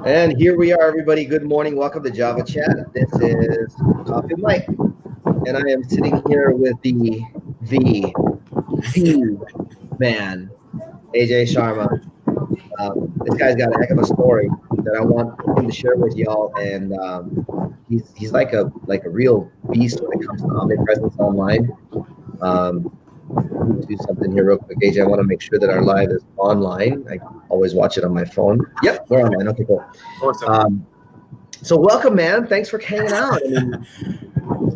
And here we are, everybody. Good morning. Welcome to Java Chat. This is Coffee Mike, and I am sitting here with the man, Ajay Sharma. This guy's got a heck of a story that I want him to share with y'all, and he's like a real beast when it comes to omnipresence online. Let me do something here real quick, AJ. I want to make sure that our live is online. I always watch it on my phone. Yep, we're online. Okay, cool. Awesome. So welcome, man. Thanks for hanging out.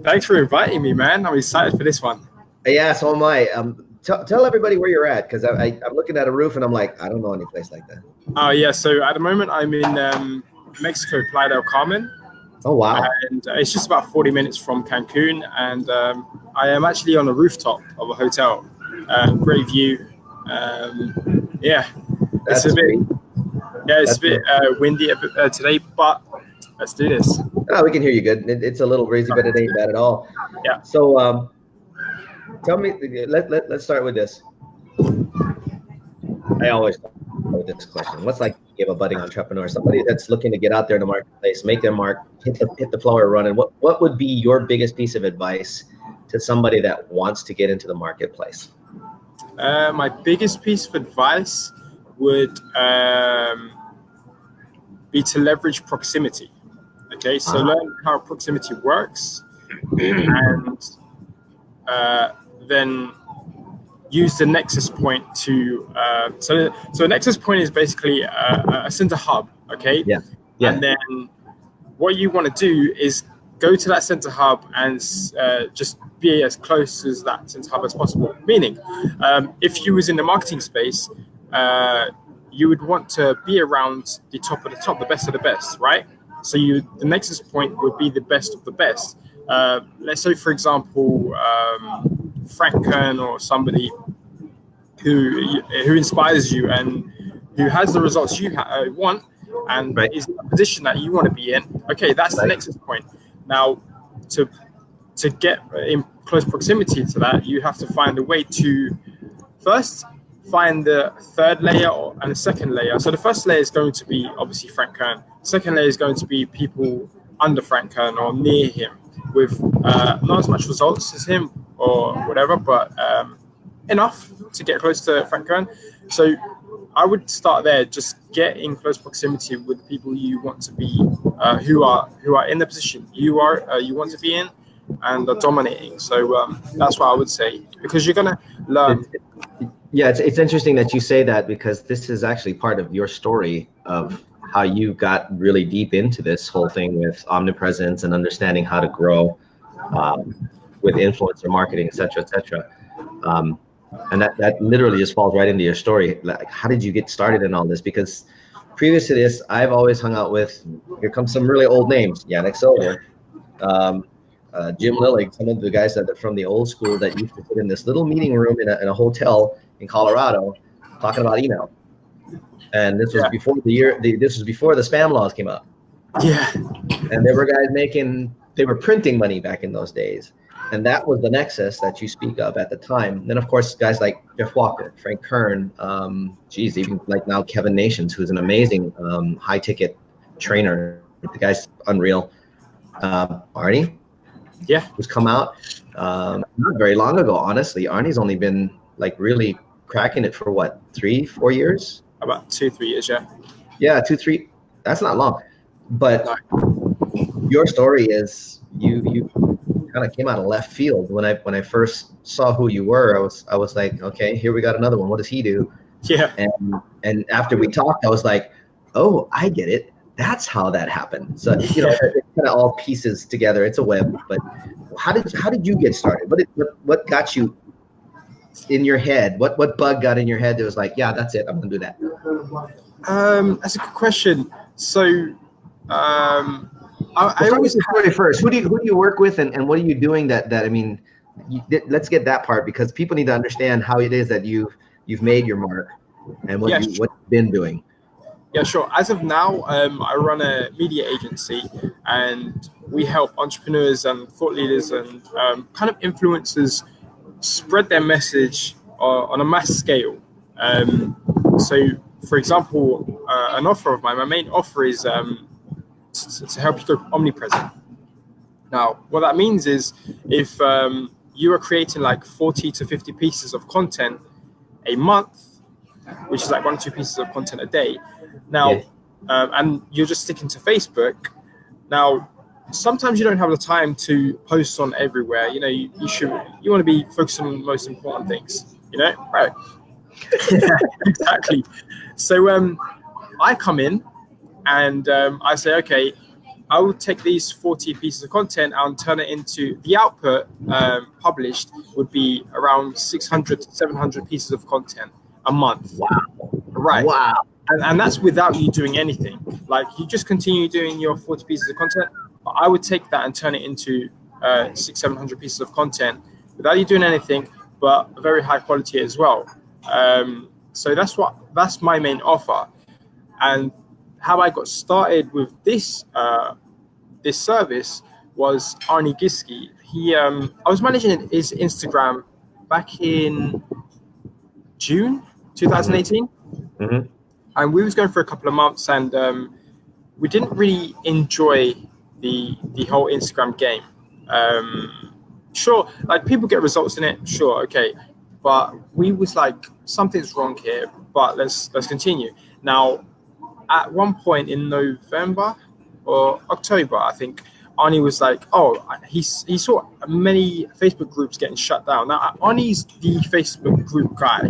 Thanks for inviting me, man. I'm excited for this one. Yeah, so am I. Tell everybody where you're at, because I'm looking at a roof and I'm like, I don't know any place like that. Oh, yeah. So at the moment, I'm in Mexico, Playa del Carmen. Oh, wow. And it's just about 40 minutes from Cancun. And I am actually on a rooftop of a hotel. Great view. Yeah. That's it's a bit, sweet. yeah, it's a bit windy today, but let's do this. Oh, we can hear you good. It's a little breezy, but it ain't bad at all. Yeah. So tell me, let's start with this. I always start with this question. What's like give a budding entrepreneur, somebody that's looking to get out there in the marketplace, make their mark, hit the floor running? What would be your biggest piece of advice to somebody that wants to get into the marketplace? My biggest piece of advice would be to leverage proximity. Okay, so learn how proximity works, and then use the nexus point to. So a nexus point is basically a center hub. Okay. Yeah. And then what you want to do is go to that center hub and just be as close as that center hub as possible. Meaning, if you was in the marketing space, you would want to be around the top of the top, the best of the best, right? So the nexus point would be the best of the best. Let's say, for example, Frank Kern or somebody who inspires you and who has the results you want and is in a position that you want to be in. Okay, that's the nexus point. Now, to get in close proximity to that, you have to find a way to first find the third layer and the second layer. So the first layer is going to be obviously Frank Kern. The second layer is going to be people under Frank Kern or near him with not as much results as him or whatever, but enough to get close to Frank Kern. So I would start there. Just get in close proximity with the people you want to be, who are in the position you want to be in, and are dominating. So that's what I would say, because you're gonna learn. Yeah, it's interesting that you say that, because this is actually part of your story of how you got really deep into this whole thing with omnipresence and understanding how to grow with influencer marketing, et cetera, et cetera. And that literally just falls right into your story. Like, how did you get started in all this? Because previous to this, I've always hung out with, here comes some really old names, Yannick Silver, Jim Lillig, some of the guys that are from the old school that used to sit in this little meeting room in a hotel in Colorado talking about email. And this was before this was before the spam laws came out. Yeah. And there were guys they were printing money back in those days. And that was the nexus that you speak of at the time. And then, of course, guys like Jeff Walker, Frank Kern, even like now Kevin Nations, who's an amazing high ticket trainer. The guy's unreal. Arnie, who's come out not very long ago, honestly. Arnie's only been like really cracking it for what, 3-4 years? About 2-3 years, yeah. Yeah, 2-3. That's not long. But your story is you kind of came out of left field. When I first saw who you were, I was like, okay, here we got another one. What does he do? Yeah. And after we talked, I was like, oh, I get it. That's how that happened. So it kind of all pieces together. It's a web. But how did you get started? What got you in your head? What bug got in your head that was like, yeah, that's it, I'm gonna do that? That's a good question. So I always story first. Who do you work with, and what are you doing that I mean, let's get that part, because people need to understand how it is that you've made your mark and what you've been doing. Yeah, sure. As of now, I run a media agency, and we help entrepreneurs and thought leaders and kind of influencers spread their message on a mass scale. So for example, an offer of mine, my main offer is to help you go omnipresent. Now, what that means is if you are creating like 40 to 50 pieces of content a month, which is like 1 or 2 pieces of content a day. Now, and you're just sticking to Facebook. Now, sometimes you don't have the time to post on everywhere. You know, you want to be focusing on the most important things, you know? Right. Exactly. So I come in and I say, okay, I will take these 40 pieces of content and turn it into the output published would be around 600 to 700 pieces of content a month. Wow. Right. Wow. And that's without you doing anything. Like you just continue doing your 40 pieces of content. I would take that and turn it into 600-700 pieces of content without you doing anything, but very high quality as well. So that's my main offer. And how I got started with this this service was Arnie Giski. I was managing his Instagram back in June 2018. Mm-hmm. And we was going for a couple of months, and we didn't really enjoy the whole Instagram game. Sure, like people get results in it, sure, okay, but we was like, something's wrong here, but let's continue. Now, at one point in November or October, I think, Arnie was like, oh, he saw many Facebook groups getting shut down. Now, Arnie's the Facebook group guy.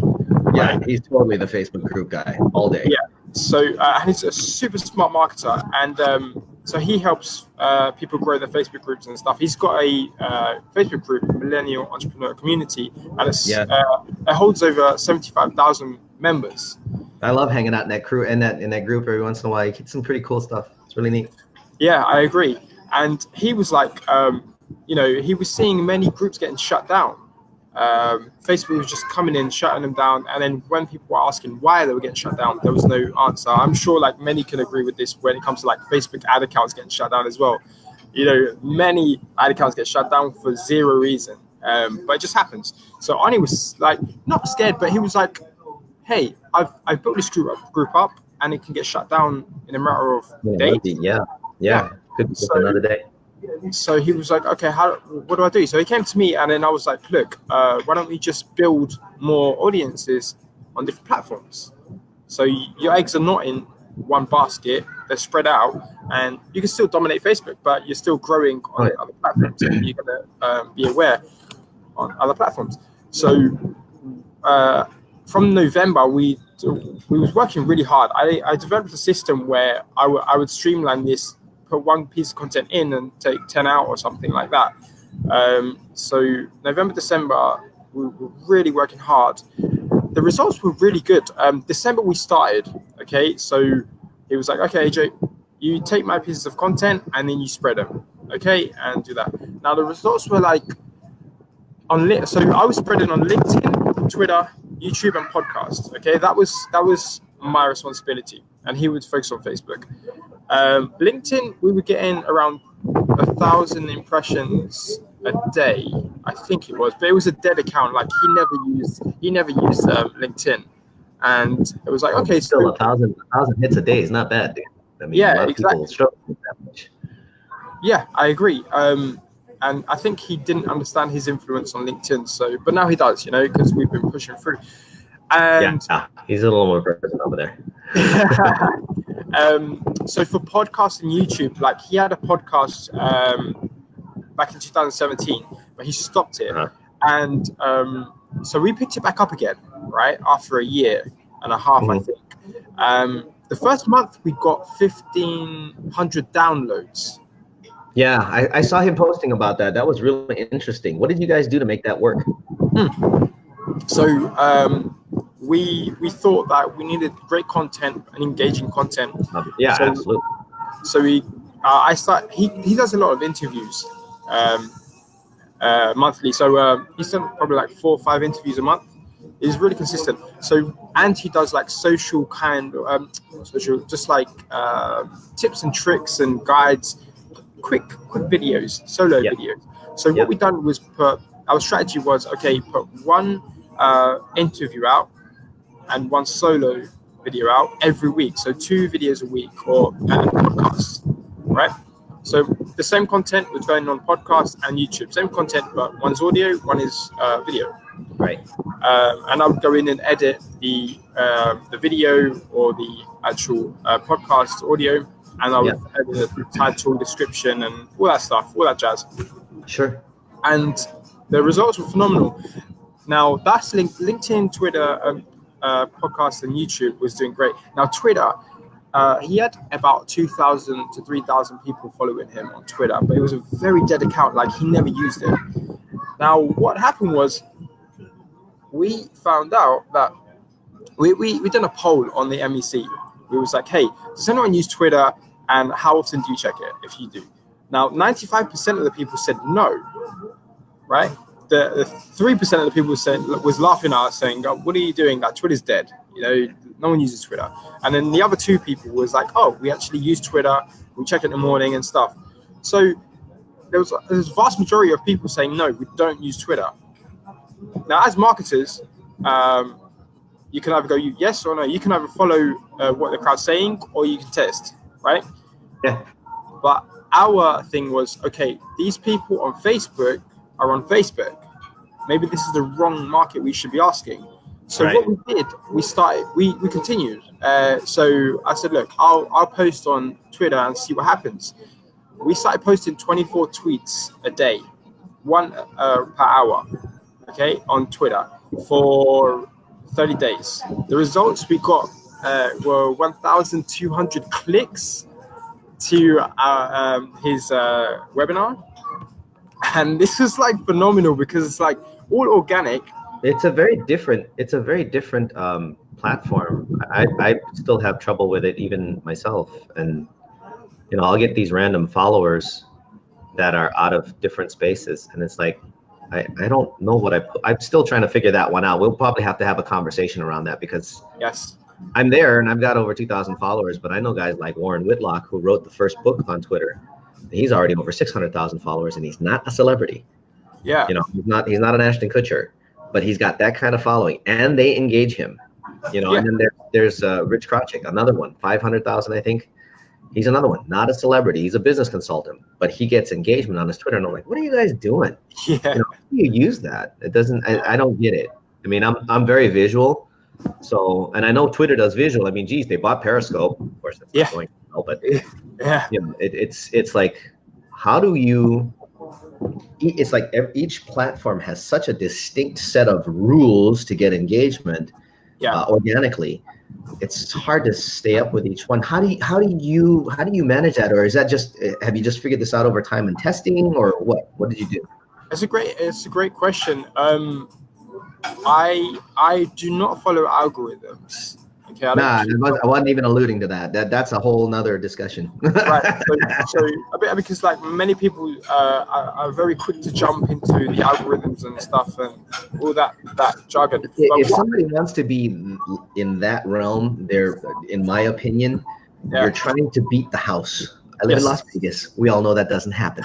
Yeah, he's totally the Facebook group guy all day. Yeah. So and he's a super smart marketer, and so he helps people grow their Facebook groups and stuff. He's got a Facebook group, Millennial Entrepreneur Community, and it holds over 75,000 members. I love hanging out in that crew and in that group every once in a while. You get some pretty cool stuff. It's really neat. Yeah, I agree. And he was like, he was seeing many groups getting shut down. Facebook was just coming in, shutting them down, and then when people were asking why they were getting shut down, there was no answer. I'm sure like many can agree with this when it comes to like Facebook ad accounts getting shut down as well. You know, many ad accounts get shut down for zero reason, but it just happens. So Arnie was like not scared, but he was like, hey, I've built this group up and it can get shut down in a matter of days. Yeah. Could be another day. So he was like, okay, what do I do? So he came to me, and then I was like, look, why don't we just build more audiences on different platforms? So your eggs are not in one basket, they're spread out, and you can still dominate Facebook, but you're still growing on other platforms, and you're going to be aware on other platforms. So from November, we was working really hard. I developed a system where I would streamline this, put one piece of content in and take 10 out or something like that. So November, December, we were really working hard. The results were really good. December we started, okay? So it was like, okay, Ajay, you take my pieces of content and then you spread them, okay? And do that. Now the results were like, so I was spreading on LinkedIn, Twitter, YouTube, and podcasts, okay? That was my responsibility, and he would focus on Facebook. LinkedIn, we were getting around 1,000 impressions a day, I think it was, but it was a dead account. Like he never used LinkedIn, and it was like, okay, still 1,000 hits a day is not bad, dude. I mean, yeah, a lot of exactly. people struggle with that much. Yeah, I agree. And I think he didn't understand his influence on LinkedIn. So, but now he does, because we've been pushing through. And he's a little more present over there. So for podcasts and YouTube, like he had a podcast back in 2017, but he stopped it. And so we picked it back up again, right? After a year and a half, I think. The first month we got 1,500 downloads. Yeah, I saw him posting about that. That was really interesting. What did you guys do to make that work? So we thought that we needed great content and engaging content. Yeah, absolutely. So he does a lot of interviews monthly. So he's done probably like 4 or 5 interviews a month. He's really consistent. So, and he does like social just like tips and tricks and guides, quick videos, solo videos. So what we done was our strategy was, okay, put one interview out and one solo video out every week. So 2 videos a week or podcasts, right? So the same content was going on podcast and YouTube, same content, but one's audio, one is video. Right. And I would go in and edit the video or the actual podcast audio, and I would edit the title, description, and all that stuff, all that jazz. Sure. And the results were phenomenal. Now that's LinkedIn, Twitter, podcast, and YouTube was doing great. Now Twitter, he had about 2,000 to 3,000 people following him on Twitter, but it was a very dead account. Like, he never used it. Now what happened was, we found out that we done a poll on the MEC. We was like, hey, does anyone use Twitter, and how often do you check it if you do? Now 95% of the people said no, right? The 3% of the people was laughing at us, saying, oh, what are you doing? That Twitter's dead. You know, no one uses Twitter. And then the other 2 people was like, oh, we actually use Twitter. We check it in the morning and stuff. So there's a vast majority of people saying, no, we don't use Twitter. Now, as marketers, you can either go yes or no. You can either follow what the crowd's saying, or you can test, right? Yeah. But our thing was, okay, these people on Facebook are on Facebook. Maybe this is the wrong market we should be asking. So what we did, we continued. So I said, look, I'll post on Twitter and see what happens. We started posting 24 tweets a day, 1 per hour, okay, on Twitter for 30 days. The results we got were 1,200 clicks to his webinar. And this is like phenomenal, because it's like all organic. It's a very different platform. I still have trouble with it, even myself. And you know, I'll get these random followers that are out of different spaces, and it's like, I don't know what I'm still trying to figure that one out. We'll probably have to have a conversation around that, because yes, I'm there and I've got over 2,000 followers, but I know guys like Warren Whitlock, who wrote the first book on Twitter. He's already over 600,000 followers, and he's not a celebrity. Yeah. You know, he's not an Ashton Kutcher, but he's got that kind of following, and they engage him. You know, and then there's Rich Krawczyk, another one, 500,000, I think. He's another one, not a celebrity. He's a business consultant, but he gets engagement on his Twitter, and I'm like, what are you guys doing? Yeah. You know, how do you use that? It doesn't. I don't get it. I mean, I'm very visual, so, and I know Twitter does visual. I mean, geez, they bought Periscope, of course. That's not going well, but you know, it's like, how do you? It's like each platform has such a distinct set of rules to get engagement organically. It's hard to stay up with each one. How do you manage that, or is that just, have you just figured this out over time and testing, or what did you do? It's a great question. I do not follow algorithms. Okay, I wasn't even alluding to that. That's a whole nother discussion. Right. So because like many people are very quick to jump into the algorithms and stuff and all that jargon. If somebody wants to be in that realm, they're, in my opinion, you're trying to beat the house. I live in Las Vegas. We all know that doesn't happen.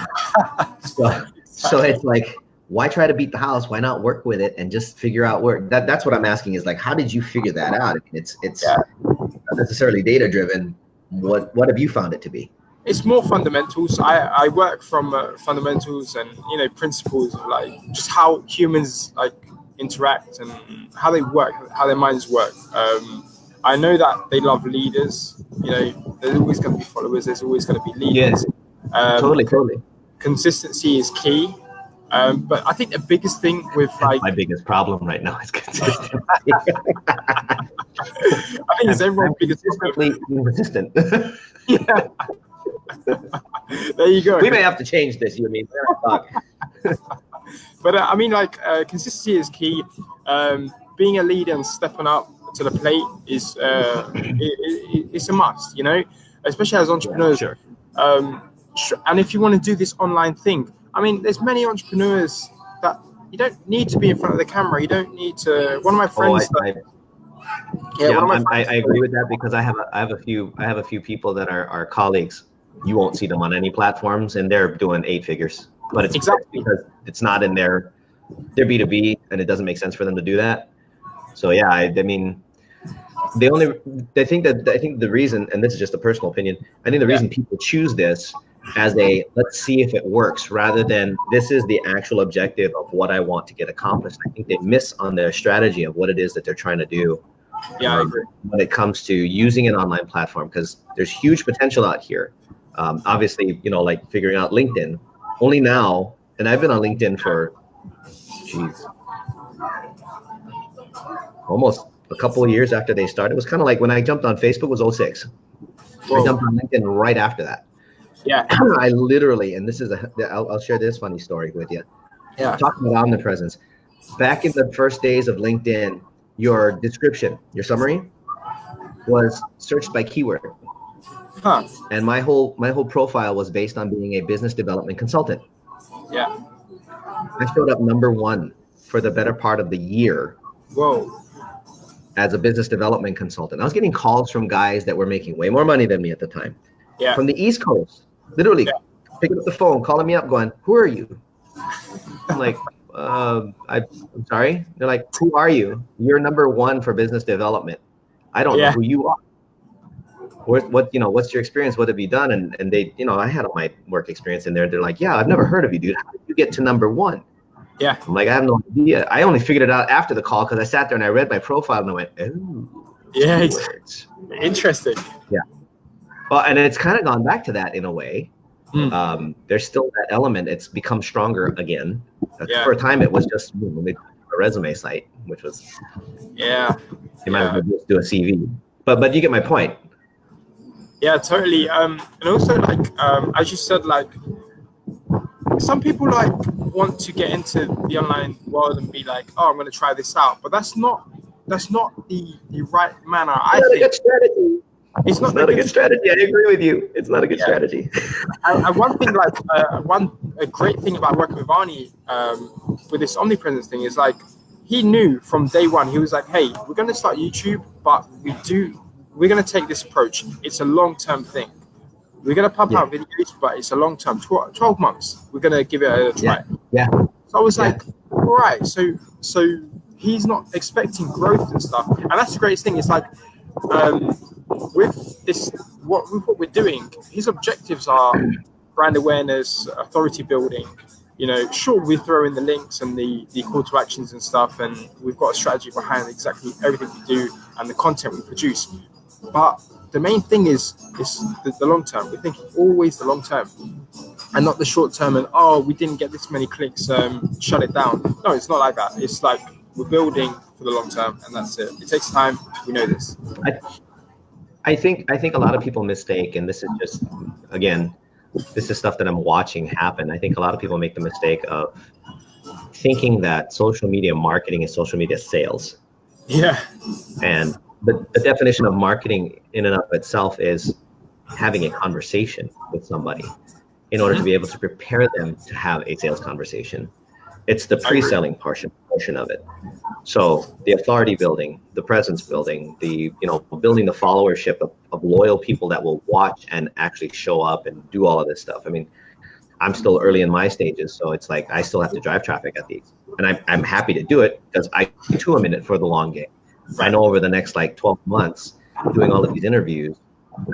So it's like, why try to beat the house? Why not work with it and just figure out where? That's what I'm asking, is like, how did you figure that out? I mean, it's not necessarily data driven. What have you found it to be? It's more fundamentals. I work from fundamentals and, you know, principles of like just how humans like interact and how they work, how their minds work. I know that they love leaders. You know, there's always going to be followers. There's always going to be leaders. Yes. Totally. Consistency is key. But I think the biggest thing with like my biggest problem right now is consistency. I think it's everyone's biggest consistently inconsistent. Yeah. There you go. We may have to change this. You mean? But I mean, like consistency is key. Being a leader and stepping up to the plate is it's a must. You know, especially as entrepreneurs. Yeah, sure. And if you want to do this online thing, I mean, there's many entrepreneurs that you don't need to be in front of the camera. You don't need to. One of my friends. I agree with that, because I have a few people that are colleagues. You won't see them on any platforms, and they're doing 8 figures. But it's exactly because it's not in their B2B, and it doesn't make sense for them to do that. So yeah, I mean, I think the reason, and this is just a personal opinion, I think the reason people choose this as a let's see if it works rather than this is the actual objective of what I want to get accomplished. I think they miss on their strategy of what it is that they're trying to do. Yeah, I agree. When it comes to using an online platform, because there's huge potential out here. Obviously, like figuring out LinkedIn only now, and I've been on LinkedIn for, almost a couple of years after they started. It was kind of like when I jumped on Facebook was 06. I jumped on LinkedIn right after that. Yeah. I literally, and this is I'll share this funny story with you. Yeah. Talking about omnipresence. Back in the first days of LinkedIn, your description, your summary was searched by keyword. Huh. And my whole profile was based on being a business development consultant. Yeah. I showed up number 1 for the better part of the year. Whoa. As a business development consultant. I was getting calls from guys that were making way more money than me at the time. Yeah. From the East Coast, literally picking up the phone, calling me up, going, "Who are you?" I'm like, I'm sorry. They're like, "Who are you? You're number 1 for business development. I don't know who you are. What's your experience? What have you done?" And they, I had all my work experience in there. They're like, "Yeah, I've never heard of you, dude. How did you get to number 1?" Yeah. I'm like, I have no idea. I only figured it out after the call because I sat there and I read my profile and I went, "Oh, yeah, it's interesting." Yeah. Well, and it's kind of gone back to that in a way. There's still that element. It's become stronger again. For a time, it was just a resume site, which was you might as well just do a CV. But you get my point. Yeah, totally. And also, like, as you said, like, some people like want to get into the online world and be like, "Oh, I'm going to try this out," but that's not the right manner. I think. Good strategy. It's not a good strategy. I agree with you. It's not a good strategy. And one thing, like, a great thing about working with Arnie with this omnipresence thing is like he knew from day one. He was like, "Hey, we're going to start YouTube, but we're going to take this approach. It's a long-term thing. We're going to pump out videos, but it's a long-term, 12 months. We're going to give it a try." Yeah. So I was like, all right. So he's not expecting growth and stuff. And that's the greatest thing. It's like, with this, what we're doing, his objectives are brand awareness, authority building. Sure, we throw in the links and the call to actions and stuff, and we've got a strategy behind exactly everything we do and the content we produce. But the main thing is the long term. We're thinking always the long term and not the short term. And we didn't get this many clicks, shut it down. No, it's not like that. It's like we're building for the long term, and that's it. It takes time. We know this. I think a lot of people mistake, and this is just, again, this is stuff that I'm watching happen. I think a lot of people make the mistake of thinking that social media marketing is social media sales. Yeah. And the definition of marketing in and of itself is having a conversation with somebody in order to be able to prepare them to have a sales conversation. It's the pre-selling portion of it. So the authority building, the presence building, the building the followership of loyal people that will watch and actually show up and do all of this stuff. I mean, I'm still early in my stages, so it's like I still have to drive traffic at these, and I'm happy to do it because I too am in it for the long game. I know over the next 12 months, doing all of these interviews,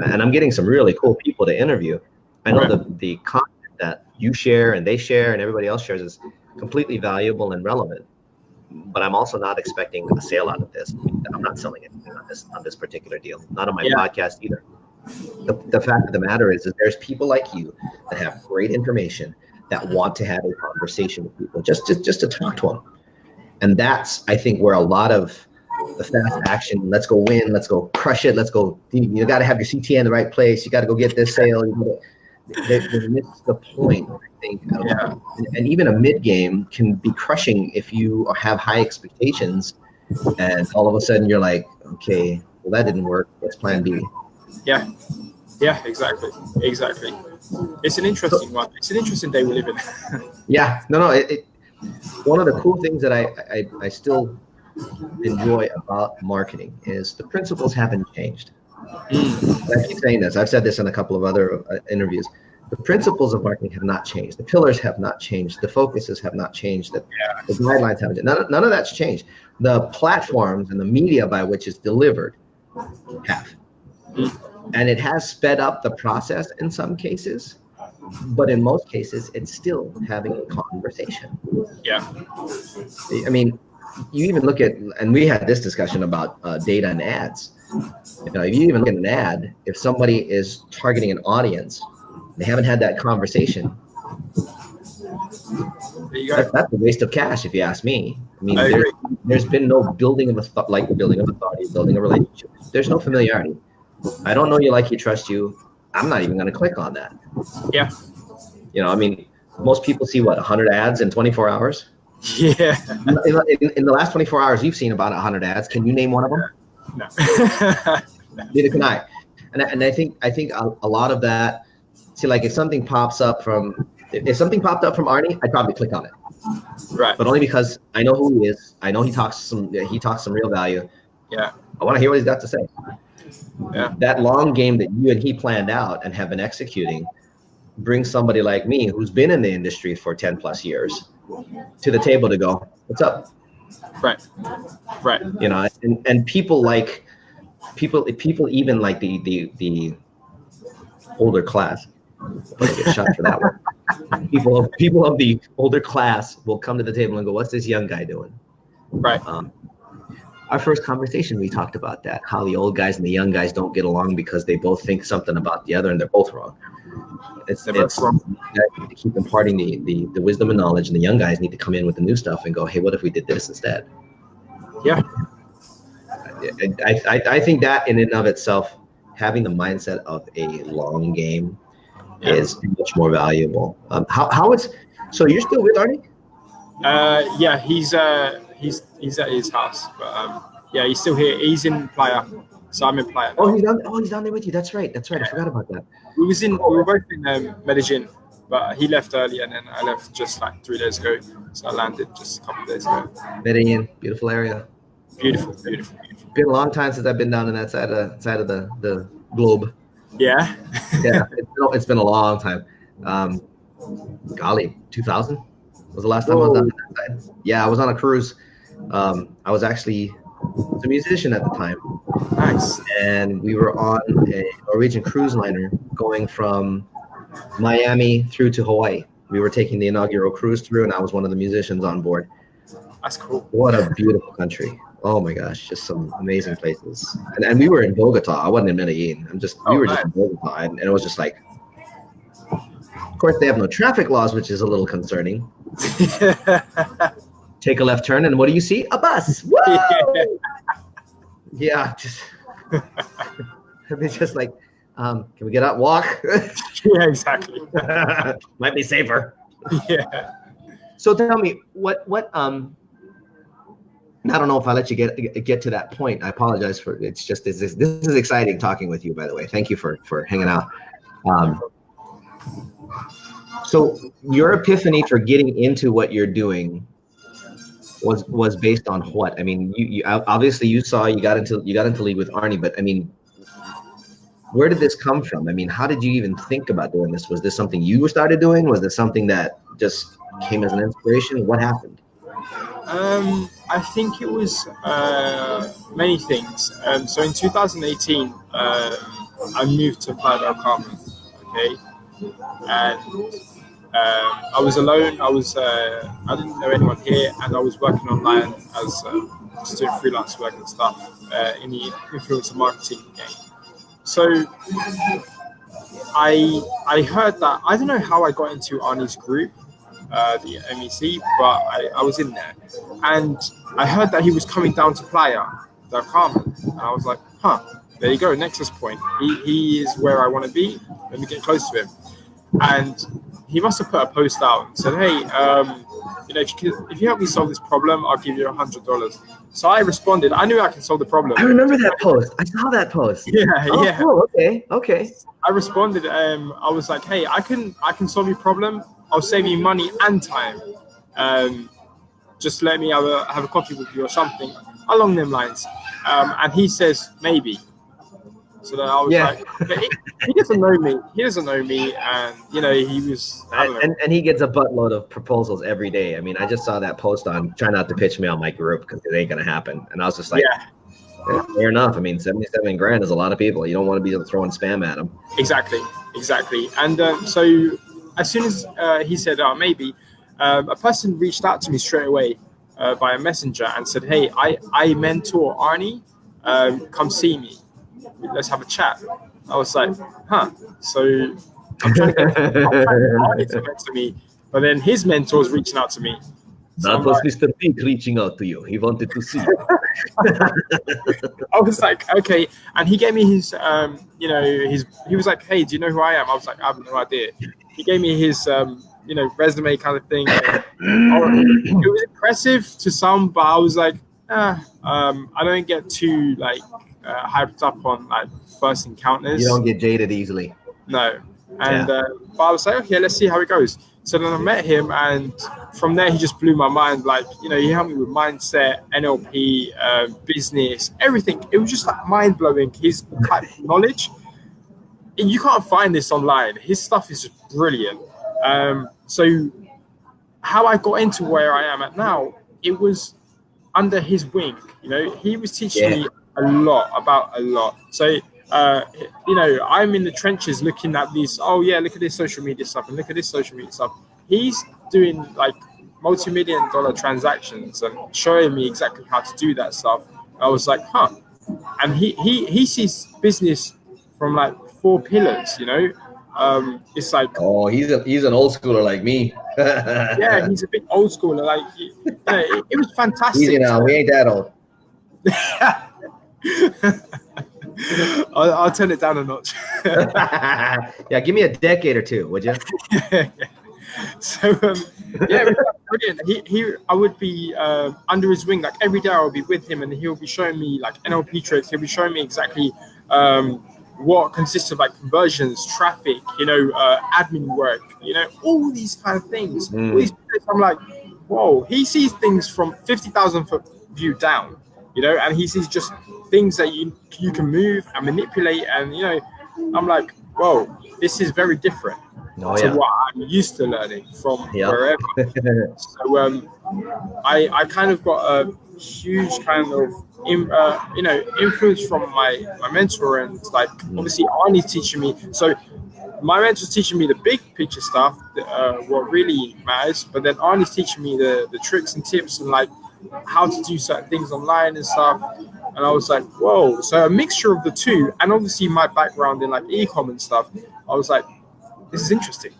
and I'm getting some really cool people to interview. I know the content that you share and they share and everybody else shares is completely valuable and relevant. But I'm also not expecting a sale out of this. I'm not selling anything on this particular deal. Not on my podcast either. The fact of the matter is there's people like you that have great information that want to have a conversation with people, just to talk to them. And that's, I think, where a lot of the fast action, let's go win, let's go crush it, let's go, you got to have your CTA in the right place, you got to go get this sale. They miss the point, I think. And even a mid-game can be crushing if you have high expectations and all of a sudden you're like, okay, well, that didn't work. What's plan B? Yeah, exactly. It's an interesting one. It's an interesting day we live in. One of the cool things that I still enjoy about marketing is the principles haven't changed. I keep saying this. I've said this in a couple of other interviews. The principles of marketing have not changed. The pillars have not changed. The focuses have not changed. The guidelines haven't changed. None of that's changed. The platforms and the media by which it's delivered have. And it has sped up the process in some cases, but in most cases, it's still having a conversation. Yeah. I mean, you even look at, and we had this discussion about data and ads. You know, if you even look at an ad, if somebody is targeting an audience, they haven't had that conversation, that's a waste of cash, if you ask me. I mean, there's been no building of authority, building a relationship. There's no familiarity. I don't know you, like you, trust you. I'm not even going to click on that. Yeah. You know, I mean, most people see 100 ads in 24 hours. Yeah. In the last 24 hours, you've seen about 100 ads. Can you name one of them? No. Neither can I. And I think a lot of that. See, like if something popped up from Arnie, I'd probably click on it. Right. But only because I know who he is. I know he talks some real value. Yeah. I want to hear what he's got to say. Yeah. That long game that you and he planned out and have been executing brings somebody like me, who's been in the industry for 10 plus years, to the table to go, what's up? Right. You know, and people even like the older class. I'm gonna get shot for that one. People of the older class will come to the table and go, what's this young guy doing? Right. Our first conversation, we talked about that, how the old guys and the young guys don't get along because they both think something about the other and they're both wrong. It's wrong. You need to keep imparting the wisdom and knowledge, and the young guys need to come in with the new stuff and go, hey, what if we did this instead? Yeah. I think that in and of itself, having the mindset of a long game is much more valuable. So you're still with Arnie? Yeah, he's at his house, but yeah, he's still here. He's in Playa, so I'm in Playa now. He's down there with you. That's right. I forgot about that. We were both in Medellin, but he left early, and then I left just like 3 days ago. So I landed just a couple of days ago. Medellin, beautiful area. Beautiful. Been a long time since I've been down in that side of the globe. Yeah. Yeah, it's been a long time. Golly, 2000 was the last time I was down that side. Yeah, I was on a cruise. I was actually a musician at the time. Nice. And we were on a Norwegian cruise liner going from Miami through to Hawaii. We were taking the inaugural cruise through, and I was one of the musicians on board. That's cool. What a beautiful country. Oh my gosh, just some amazing places. And we were in Bogota. I wasn't in Medellin. We were just in Bogota, and it was just like, of course, they have no traffic laws, which is a little concerning. Take a left turn, and what do you see? A bus. Whoa! Yeah, just it's just like, can we get out, walk? Yeah, exactly. Might be safer. Yeah. So tell me, what I don't know if I let you get to that point. I apologize for it's just this is exciting talking with you, by the way. Thank you for hanging out. So your epiphany for getting into what you're doing was based on what? I mean, you obviously you got into league with Arnie, but I mean, where did this come from? I mean, how did you even think about doing this? Was this something you started doing? Was this something that just came as an inspiration? What happened? I think it was many things. So in 2018, I moved to Playa del Carmen, okay, and I was alone. I didn't know anyone here, and I was working online as just doing freelance work and stuff in the influencer marketing game. So I heard that, I don't know how I got into Arnie's group, the MEC, but I was in there, and I heard that he was coming down to Playa del Carmen, and I was like, there you go, nexus point. He is where I want to be. Let me get close to him. And he must have put a post out and said, hey, if you help me solve this problem, I'll give you $100. So I responded. I knew I could solve the problem. I remember that post. I saw that post. Yeah. Cool. Okay. I responded. I was like, hey, I can solve your problem. I'll save you money and time. Just let me have a coffee with you or something along them lines. And he says maybe. So then I was like, but he doesn't know me. He doesn't know me, and he was. And he gets a buttload of proposals every day. I mean, I just saw that post on try not to pitch me on my group because it ain't gonna happen. And I was just like, Fair enough. I mean, 77 grand is a lot of people. You don't want to be throwing spam at them. Exactly. And so as soon as he said, "Oh, maybe," a person reached out to me straight away via messenger and said, "Hey, I mentor Arnie. Come see me. Let's have a chat." I was like, "Huh?" So I'm trying to get Arnie to mentor me, but then his mentor's reaching out to me. So that was Mr. Pink reaching out to you. He wanted to see you. I was like, okay. And he gave me his, he was like, "Hey, do you know who I am?" I was like, "I have no idea." He gave me his, resume kind of thing. It was impressive to some, but I was like, I don't get too hyped up on like first encounters. You don't get jaded easily. No. And but I was like, okay, let's see how it goes. So then I met him, and from there he just blew my mind. Like, he helped me with mindset, NLP, business, everything. It was just like mind blowing. His type of knowledge, and you can't find this online. His stuff is just brilliant. So how I got into where I am at now, it was under his wing. He was teaching me a lot. So I'm in the trenches looking at these. Oh yeah, look at this social media stuff and look at this social media stuff. He's doing like multi-million-dollar transactions and showing me exactly how to do that stuff. I was like, huh. And he sees business from like 4 pillars. It's like, oh, he's an old schooler like me. Yeah, he's a big old schooler. Like, it was fantastic. Easy now, we ain't that old. I'll turn it down a notch. Yeah, give me a decade or two, would you? So it was brilliant. I would be under his wing, like every day I would be with him, and he'll be showing me like NLP tricks. He'll be showing me exactly what consists of like conversions, traffic, admin work, all these kind of things. All these things, I'm like, whoa, he sees things from 50,000 foot view down, and he sees just things that you can move and manipulate, and I'm like, whoa, this is very different to what I'm used to learning from wherever. So I kind of got a huge kind of influence from my mentor, and like obviously Arnie's teaching me. So my mentor's teaching me the big picture stuff, what really matters, but then Arnie's teaching me the tricks and tips and like how to do certain things online and stuff. And I was like, whoa. So a mixture of the two, and obviously my background in like e-com and stuff, I was like, this is interesting.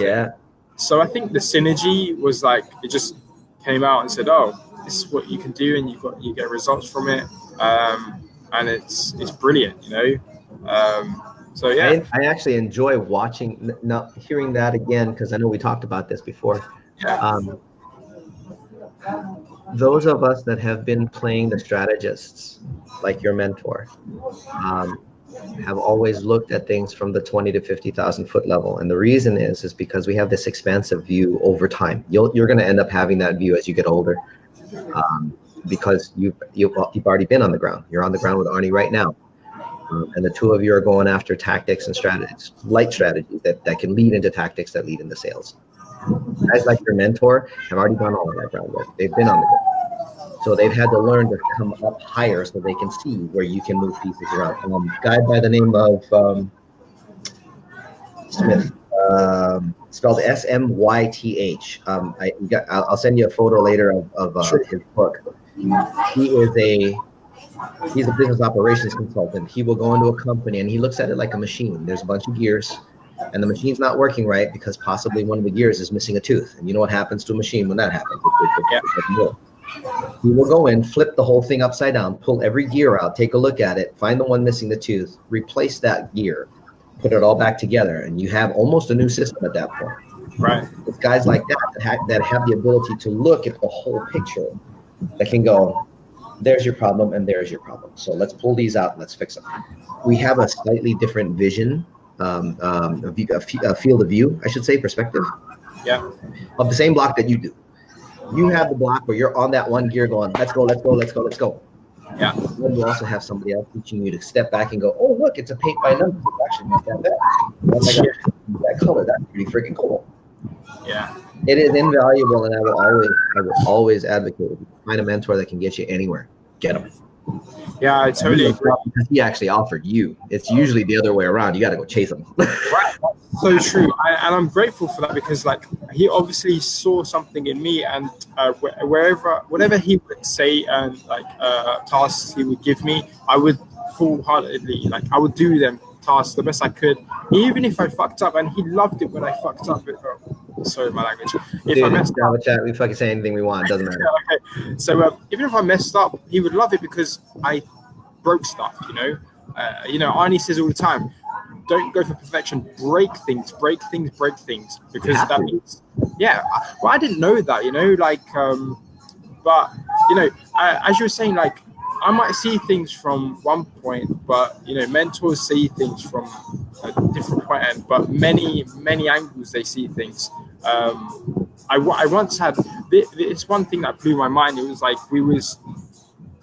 Yeah. So I think the synergy was like, it just came out and said, oh, this is what you can do, and you get results from it. And it's brilliant, So yeah. I actually enjoy watching, hearing that again, because I know we talked about this before. Yeah. Those of us that have been playing the strategists, like your mentor, have always looked at things from the 20 to 50,000 foot level. And the reason is because we have this expansive view over time. You're going to end up having that view as you get older, because you've already been on the ground. You're on the ground with Arnie right now. And the two of you are going after tactics and strategies, light strategies that can lead into tactics that lead into sales. Guys like your mentor have already done all of that groundwork. They've been on the ground. So they've had to learn to come up higher so they can see where you can move pieces around. A guy by the name of Smith, spelled S-M-Y-T-H. I'll send you a photo later of his book. He's a business operations consultant. He will go into a company and he looks at it like a machine. There's a bunch of gears, and the machine's not working right because possibly one of the gears is missing a tooth. And you know what happens to a machine when that happens? He will go in, flip the whole thing upside down, pull every gear out, take a look at it, find the one missing the tooth, replace that gear, put it all back together, and you have almost a new system at that point. Right. It's guys like that have the ability to look at the whole picture, that can go, there's your problem and there's your problem. So let's pull these out and let's fix them. We have a slightly different vision, a field of view, I should say, perspective. Yeah. Of the same block that you do. You have the block where you're on that one gear going, let's go, let's go, let's go, let's go. Yeah. Then you also have somebody else teaching you to step back and go, oh, look, it's a paint by numbers. It's actually not that bad. That color, that's pretty freaking cool. Yeah. It is invaluable, and I will always advocate, if you find a mentor that can get you anywhere, get them. Yeah, I totally agree. Because he actually offered you. It's usually the other way around. You got to go chase him. Right. So true. And I'm grateful for that, because like he obviously saw something in me, and whatever he would say, and like tasks he would give me, I would full-heartedly, like I would do them tasks the best I could, even if I fucked up. And he loved it when I fucked up. Sorry, my language. If I messed up, chat, we fucking say anything we want. Doesn't matter. Okay. So even if I messed up, he would love it because I broke stuff. Arnie says all the time, don't go for perfection. Break things. Because that means, well, I didn't know that. But as you were saying, like, I might see things from one point, but mentors see things from a different point, but many angles they see things. I once had it's one thing that blew my mind. It was like we was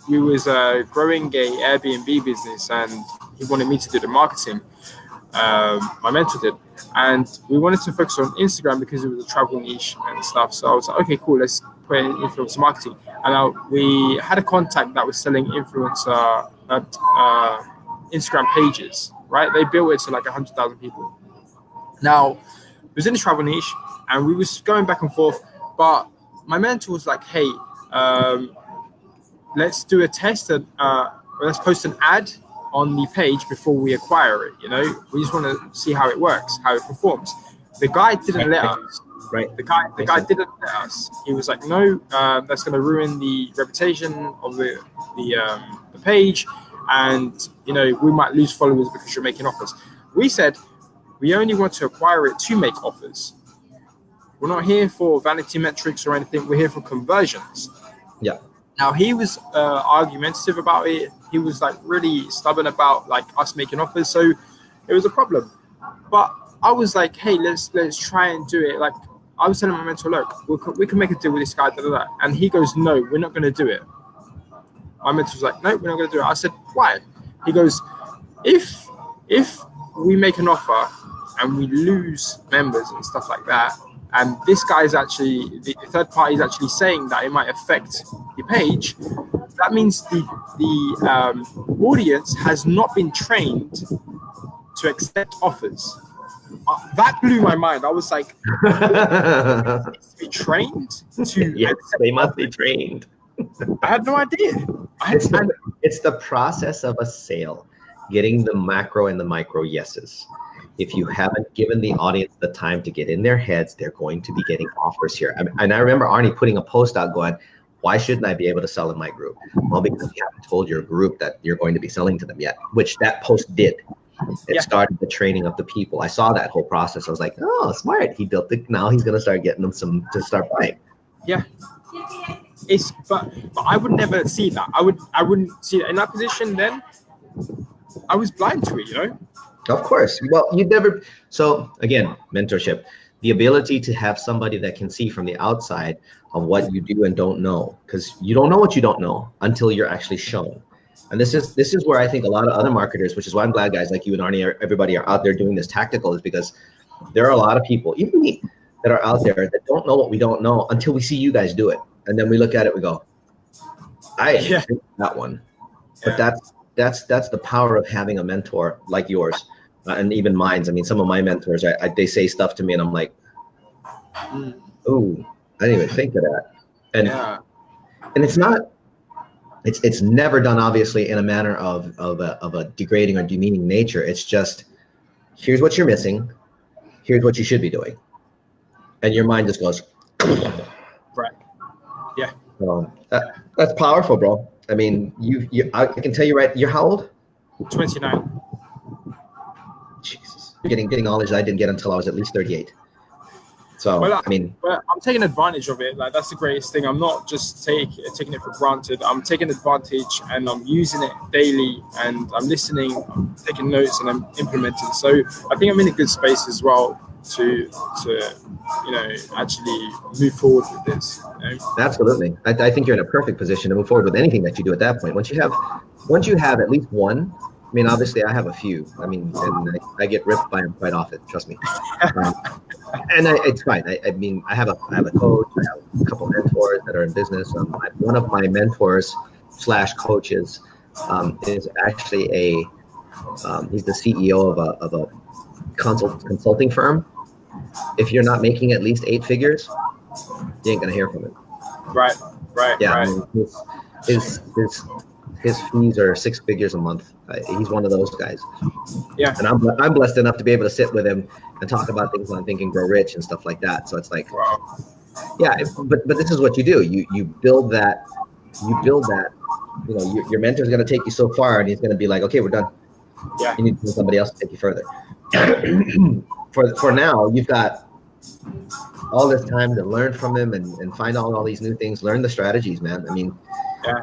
growing a Airbnb business, and he wanted me to do the marketing. My mentor did, and we wanted to focus on Instagram because it was a travel niche and stuff. So I was like, okay, cool, let's put in influencer marketing. And we had a contact that was selling influencer Instagram pages, right? They built it to like 100,000 people. Now, it was in the travel niche, and we was going back and forth, but my mentor was like, hey, let's do a test, and let's post an ad on the page before we acquire it. We just want to see how it works, how it performs. The guy didn't let us. Right. The guy didn't let us. He was like, no, that's going to ruin the reputation of the page, and we might lose followers because you're making offers. We said we only want to acquire it to make offers. We're not here for vanity metrics or anything. We're here for conversions. Yeah. Now, he was argumentative about it. He was like really stubborn about like us making offers, so it was a problem. But I was like, hey, let's try and do it. Like, I was telling my mentor, look, we can make a deal with this guy, and he goes, no, we're not going to do it. My mentor was like, no, we're not going to do it. I said, why? He goes, if we make an offer and we lose members and stuff like that, and this guy is actually, the third party is actually saying that it might affect the page, that means the audience has not been trained to accept offers. That blew my mind. I was like, to be trained to yes, they must be trained. I had no idea. It's the process of a sale, getting the macro and the micro yeses. If you haven't given the audience the time to get in their heads, they're going to be getting offers here. And I remember Arnie putting a post out going, why shouldn't I be able to sell in my group? Well, because you haven't told your group that you're going to be selling to them yet, which that post did. It started the training of the people. I saw that whole process. I was like, oh, smart. He built it. Now he's going to start getting them some to start buying. Yeah. But I would never see that. I wouldn't see that in that position. Then I was blind to it, Of course. Well, you'd never. So again, mentorship, the ability to have somebody that can see from the outside of what you do and don't know, because you don't know what you don't know until you're actually shown. And this is where I think a lot of other marketers, which is why I'm glad guys like you and Arnie, everybody are out there doing this tactical, is because there are a lot of people, even me, that are out there that don't know what we don't know until we see you guys do it. And then we look at it, we go, I think that one. But that's the power of having a mentor like yours, and even mine's. I mean, some of my mentors, they say stuff to me, and I'm like, "Ooh, I didn't even think of that." And it's not, it's never done obviously in a manner of a degrading or demeaning nature. It's just, here's what you're missing, here's what you should be doing, and your mind just goes, right, yeah. That's powerful, bro. I mean, I can tell you right. You're how old? 29. Jesus, getting knowledge I didn't get until I was at least 38. So I mean, I'm taking advantage of it. Like, that's the greatest thing. I'm not just taking it for granted. I'm taking advantage, and I'm using it daily, and I'm listening, I'm taking notes, and I'm implementing. So I think I'm in a good space as well to actually move forward with this. Absolutely. I think you're in a perfect position to move forward with anything that you do at that point. Once you have at least one. I mean, obviously, I have a few. I mean, and I get ripped by them quite often. Trust me. And it's fine. I mean, I have a coach. I have a couple mentors that are in business. One of my mentors / coaches is actually he's the CEO of a consulting firm. If you're not making at least 8 figures, you ain't gonna hear from him. Right. Yeah, Right. I mean, his fees are 6 figures a month. He's one of those guys. Yeah. And I'm blessed enough to be able to sit with him and talk about things on Think and Grow Rich and stuff like that. So it's like, wow. Yeah, but this is what you do. You build that. You know, your mentor's going to take you so far, and he's going to be like, okay, we're done. Yeah. You need to find somebody else to take you further. For now, you've got all this time to learn from him and find out all these new things. Learn the strategies, man. I mean,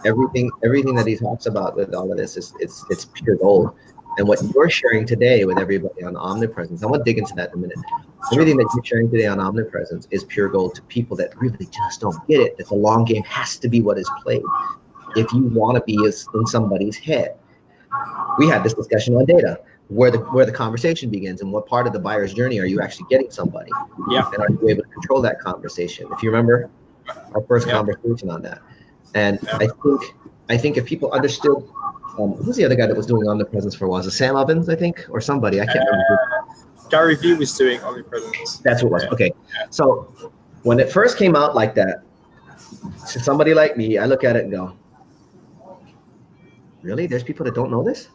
everything that he talks about with all of this it's pure gold. And what you're sharing today with everybody on Omnipresence, I want to dig into that in a minute. Everything that you're sharing today on Omnipresence is pure gold to people that really just don't get it. That the long game has to be what is played. If you want to be in somebody's head, we had this discussion on data, where the conversation begins and what part of the buyer's journey are you actually getting somebody? Yeah. And are you able to control that conversation? If you remember our first conversation on that, and I think if people understood. Who's the other guy that was doing Omnipresence for a while? Was it Sam Ovens, I think, or somebody? I can't remember. Gary Vee was doing Omnipresence. That's what it was. Okay. So when it first came out like that, to somebody like me, I look at it and go, really? There's people that don't know this?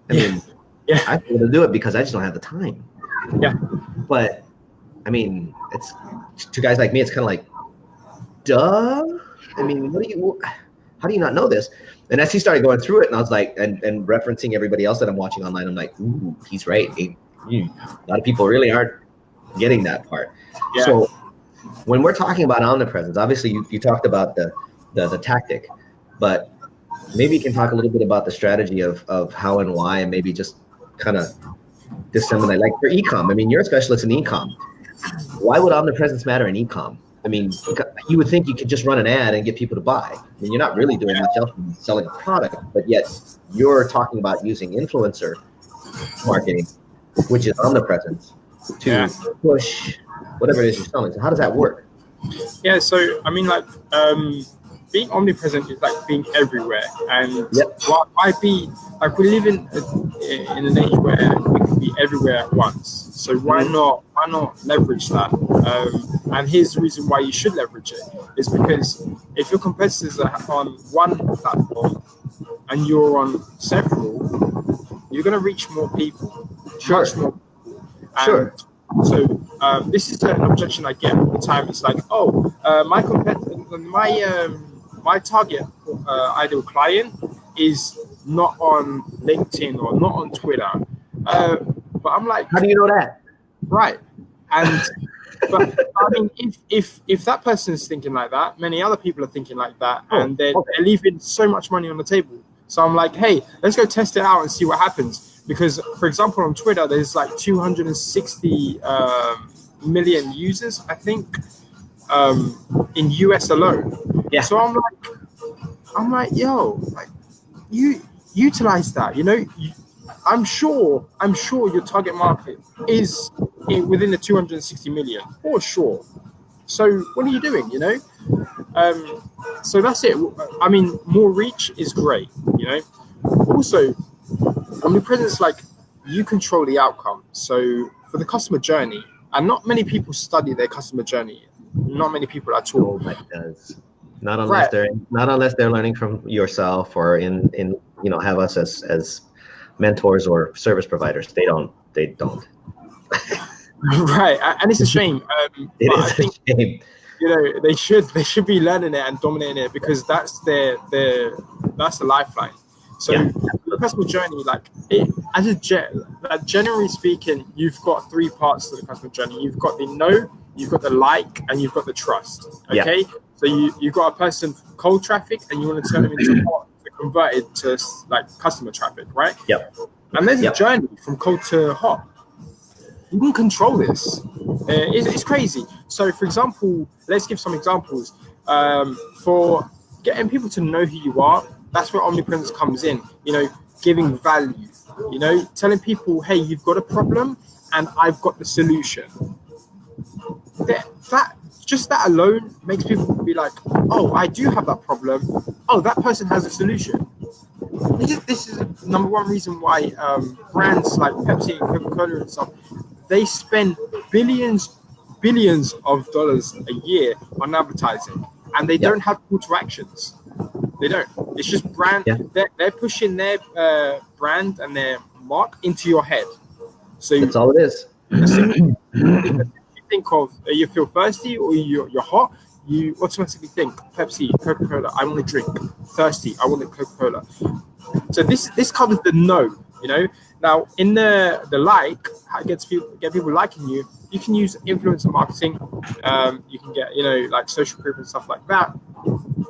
I mean, I have to do it because I just don't have the time. Yeah. But, I mean, it's to guys like me, it's kind of like, duh? I mean, how do you not know this? And as he started going through it, and I was like, and referencing everybody else that I'm watching online, I'm like, ooh, he's right. A lot of people really aren't getting that part. Yeah. So when we're talking about omnipresence, obviously you talked about the tactic, but maybe you can talk a little bit about the strategy of how and why, and maybe just kind of disseminate. Like for e-com, I mean, you're a specialist in e-com. Why would omnipresence matter in e-com? I mean, you would think you could just run an ad and get people to buy. I mean, you're not really doing much else than selling a product, but yet you're talking about using influencer marketing, which is omnipresence, to push whatever it is you're selling. So how does that work? Yeah, so I mean, like, being omnipresent is like being everywhere, and why be like, we live in an age where we can be everywhere at once. So why not leverage that? And here's the reason why you should leverage it is because if your competitors are on one platform and you're on several, you're going to reach more people. Much more. And so this is an objection I get all the time. It's like, my target ideal client is not on LinkedIn or not on Twitter. But I'm like, how do you know that? Right. And but I mean, if that person is thinking like that, many other people are thinking like that, and they're leaving so much money on the table. So I'm like, hey, let's go test it out and see what happens. Because, for example, on Twitter, there's like 260 million users, I think, in US alone. Yeah. So I'm like, yo, like, you utilize that. You know, I'm sure your target market is within the 260 million for sure. So what are you doing? You know, so that's it. I mean, more reach is great. You know, also omnipresence, like, you control the outcome. So for the customer journey, and not many people study their customer journey. Not many people at all. Nobody does. Not unless they're learning from yourself or in you know, have us as mentors or service providers. They don't. Right, and it's a shame. I think, a shame. You know, they should be learning it and dominating it, because that's the lifeline. So the customer journey, like, generally speaking, you've got 3 parts to the customer journey. You've got the know, you've got the like, and you've got the trust. Okay, so you've got a person cold traffic, and you want to turn them into hot, to convert it to like customer traffic, right? Yep. And there's a journey from cold to hot. You can control this. It's crazy. So, for example, let's give some examples. For getting people to know who you are, that's where omnipresence comes in. You know, giving value. You know, telling people, hey, you've got a problem, and I've got the solution. That alone makes people be like, oh, I do have that problem. Oh, that person has a solution. this is the number one reason why brands like Pepsi and Coca-Cola and stuff, they spend billions of dollars a year on advertising, and they don't have call to actions. They don't. It's just brand. Yeah. They're pushing their brand and their mark into your head. So that's all it is. If you think of you feel thirsty or you're hot, you automatically think Pepsi, Coca-Cola. I want to drink. Thirsty. I want a Coca-Cola. So this covers the no. You know. Now in the like, how it get people liking you. You can use influencer marketing. You can get like social proof and stuff like that,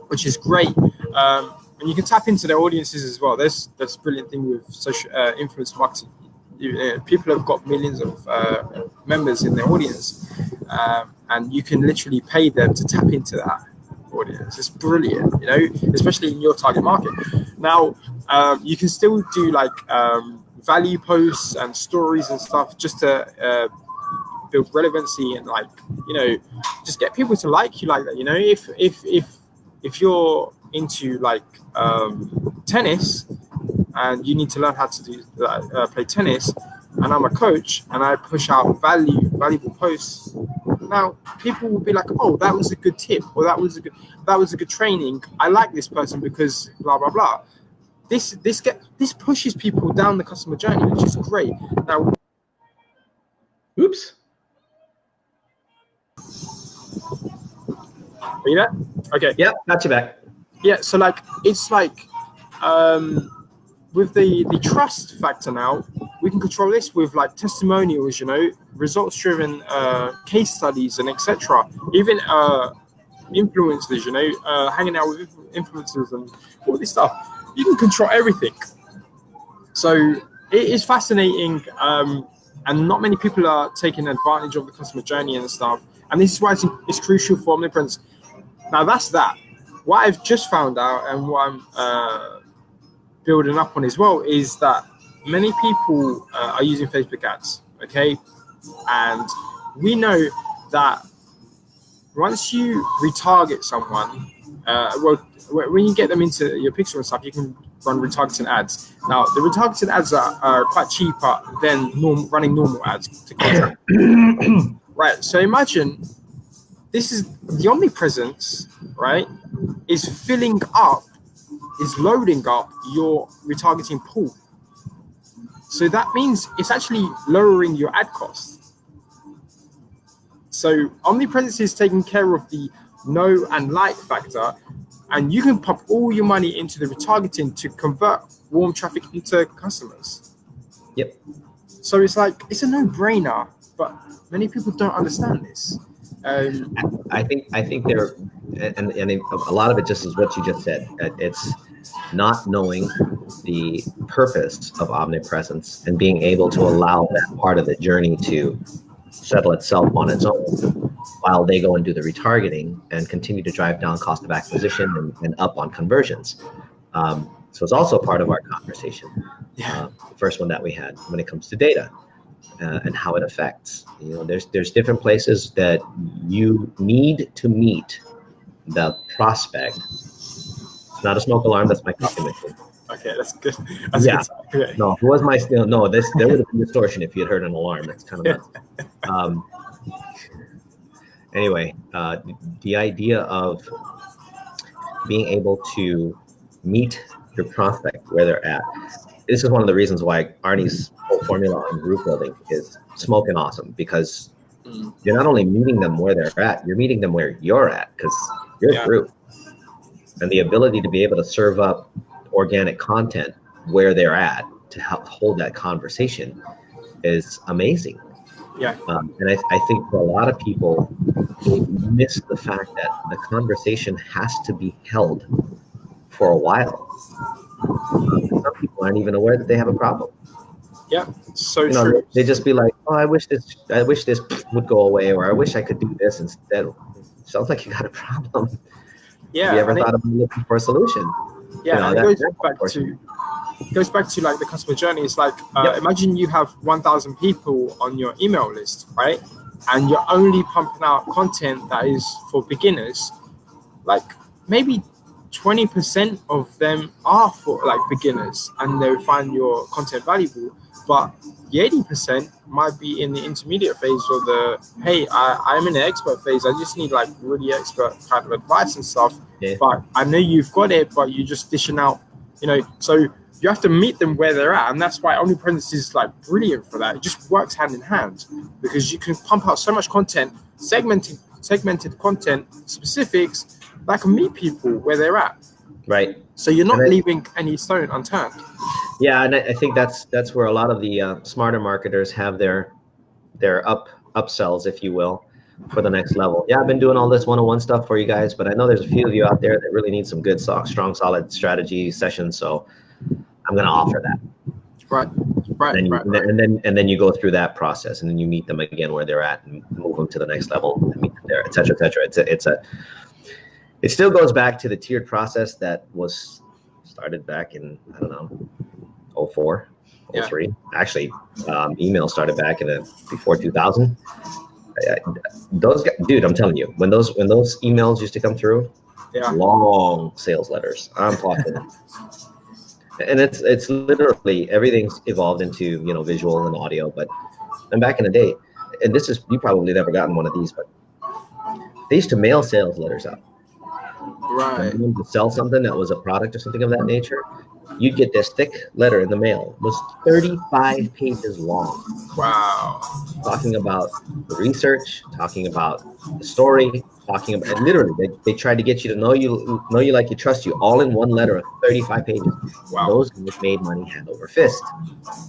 which is great. And you can tap into their audiences as well. That's a brilliant thing with social influencer marketing. People have got millions of members in their audience, and you can literally pay them to tap into that audience. It's brilliant, especially in your target market. Now, you can still do like value posts and stories and stuff just to build relevancy and just get people to like you like that. If you're into like tennis and you need to learn how to do play tennis, and I'm a coach and I push out valuable posts, now people will be like, oh, that was a good tip, or that was a good training. I like this person because blah blah blah. This pushes people down the customer journey, which is great. Now, oops. Are you there? Okay. Yep, got you back. Yeah, so it's with the trust factor now, we can control this with like testimonials, results driven case studies and etc. Even influencers, hanging out with influencers and all this stuff. You can control everything. So it is fascinating, and not many people are taking advantage of the customer journey and stuff. And this is why it's crucial for Omnipresence. Now that's that. What I've just found out and what I'm building up on as well is that many people are using Facebook ads, okay? And we know that once you retarget someone, when you get them into your pixel and stuff, you can run retargeting ads. Now, the retargeted ads are quite cheaper than running normal ads to contact. Right, so imagine this is the Omnipresence, right, is loading up your retargeting pool. So that means it's actually lowering your ad cost. So Omnipresence is taking care of the no and like factor, and you can pump all your money into the retargeting to convert warm traffic into customers. Yep. So it's a no-brainer, but many people don't understand this. I think there, and a lot of it just is what you just said. It's not knowing the purpose of Omnipresence and being able to allow that part of the journey to settle itself on its own while they go and do the retargeting and continue to drive down cost of acquisition and up on conversions. So it's also part of our conversation. The first one that we had when it comes to data. And how it affects. There's different places that you need to meet the prospect. It's not a smoke alarm. That's my coffee machine. Okay, that's good. That's good. Okay. No, it was my no. There would have been distortion if you had heard an alarm. That's kind of nuts. Anyway, the idea of being able to meet your prospect where they're at. This is one of the reasons why Arnie's whole formula on group building is smoking awesome, because you're not only meeting them where they're at, you're meeting them where you're at, because you're a group. And the ability to be able to serve up organic content where they're at to help hold that conversation is amazing. Yeah. And I think for a lot of people, they miss the fact that the conversation has to be held for a while. Some people aren't even aware that they have a problem. Yeah, so true. They just be like, "Oh, I wish this would go away," or "I wish I could do this instead." Sounds like you got a problem. Yeah. Have you ever thought about looking for a solution? Yeah, it goes back to like the customer journey. It's like imagine you have 1,000 people on your email list, right? And you're only pumping out content that is for beginners. Like maybe 20% of them are for like beginners and they find your content valuable, but the 80% might be in the intermediate phase or the, hey, I'm in the expert phase. I just need like really expert kind of advice and stuff. Yeah. But I know you've got it, but you're just dishing out, so you have to meet them where they're at. And that's why Omnipresence is like brilliant for that. It just works hand in hand because you can pump out so much content, segmented content, specifics that can meet people where they're at. Right. So you're not leaving any stone unturned. Yeah, and I think that's where a lot of the smarter marketers have their upsells, if you will, for the next level. Yeah, I've been doing all this one-on-one stuff for you guys, but I know there's a few of you out there that really need some good, strong, solid strategy sessions. So I'm going to offer that. Right. And then you go through that process, and then you meet them again where they're at, and move them to the next level, and meet them there, et cetera, et cetera. It still goes back to the tiered process that was started back in, I don't know, 04, 03. Yeah. Actually, email started back in before 2000. Those guys, dude, I'm telling you, when those emails used to come through, long sales letters. I'm talking. And it's literally everything's evolved into visual and audio. And back in the day, and this is, you probably never gotten one of these, but they used to mail sales letters out. Right. And to sell something that was a product or something of that nature, you'd get this thick letter in the mail. It was 35 pages long. Wow. Talking about the research, talking about the story, talking about, and literally they tried to get you to know you like you, trust you, all in one letter of 35 pages. Wow. Those guys made money hand over fist.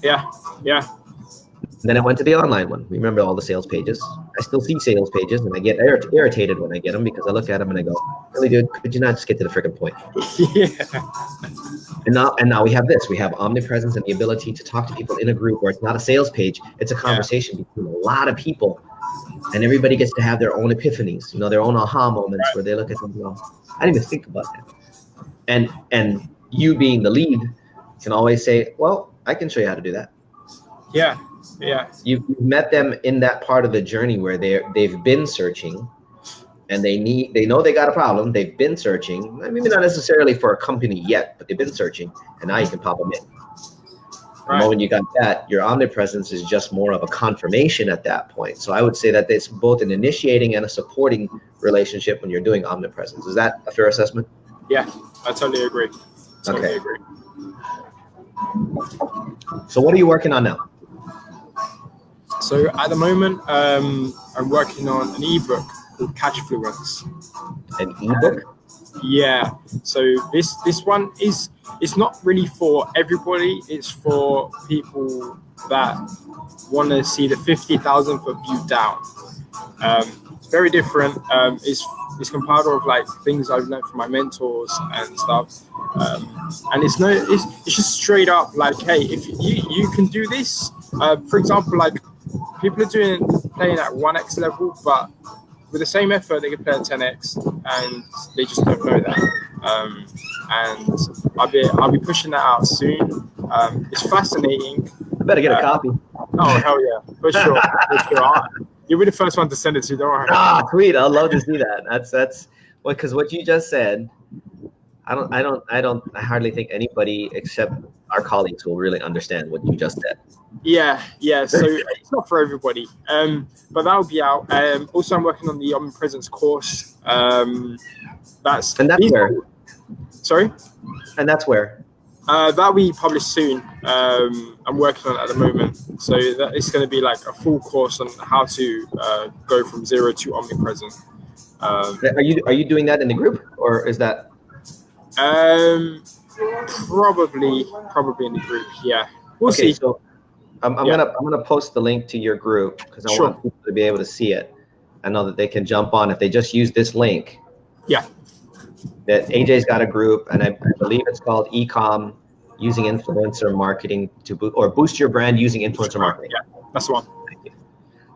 Yeah. Then I went to the online one. Remember all the sales pages? I still see sales pages, and I get irritated when I get them because I look at them and I go, "Really, dude? Could you not just get to the freaking point?" Yeah. And now we have this. We have omnipresence and the ability to talk to people in a group where it's not a sales page. It's a conversation between a lot of people, and everybody gets to have their own epiphanies. Their own aha moments where they look at them and go, "I didn't even think about that." And you being the lead can always say, "Well, I can show you how to do that." Yeah. You've met them in that part of the journey where they've been searching, and they know they got a problem. They've been searching, maybe not necessarily for a company yet, but they've been searching, and now you can pop them in. Right. The moment you got that, your omnipresence is just more of a confirmation at that point. So I would say that it's both an initiating and a supporting relationship when you're doing omnipresence. Is that a fair assessment? Yeah, I totally agree. Totally agree. So what are you working on now? So at the moment, I'm working on an ebook called Catchfluence. An ebook? Yeah. So this one it's not really for everybody. It's for people that want to see the 50,000 foot view down. It's very different. It's compiled of like things I've learned from my mentors and stuff. And it's just straight up like, hey, if you can do this, for example, like people are playing at 1x level, but with the same effort they can play at 10x, and they just don't know that. And I'll be pushing that out soon. It's fascinating. I better get a copy. Oh hell yeah, for sure. You'll be the first one to send it to. Don't worry. Ah, sweet. I'd love to see that. That's because what you just said. I hardly think anybody except our colleagues will really understand what you just said. Yeah. So it's not for everybody. But that'll be out. Also, I'm working on the Omnipresence course. That's where. Sorry. And that's where. That'll be published soon. I'm working on it at the moment. So that it's going to be like a full course on how to go from 0 to omnipresent. Are you doing that in the group, or is that? Probably in the group. Yeah, we'll see. So I'm gonna post the link to your group because I want people to be able to see it. I know that they can jump on if they just use this link. Yeah. That AJ's got a group, and I believe it's called Ecom, using influencer marketing to boost your brand using influencer marketing. Yeah, that's the one. Thank you.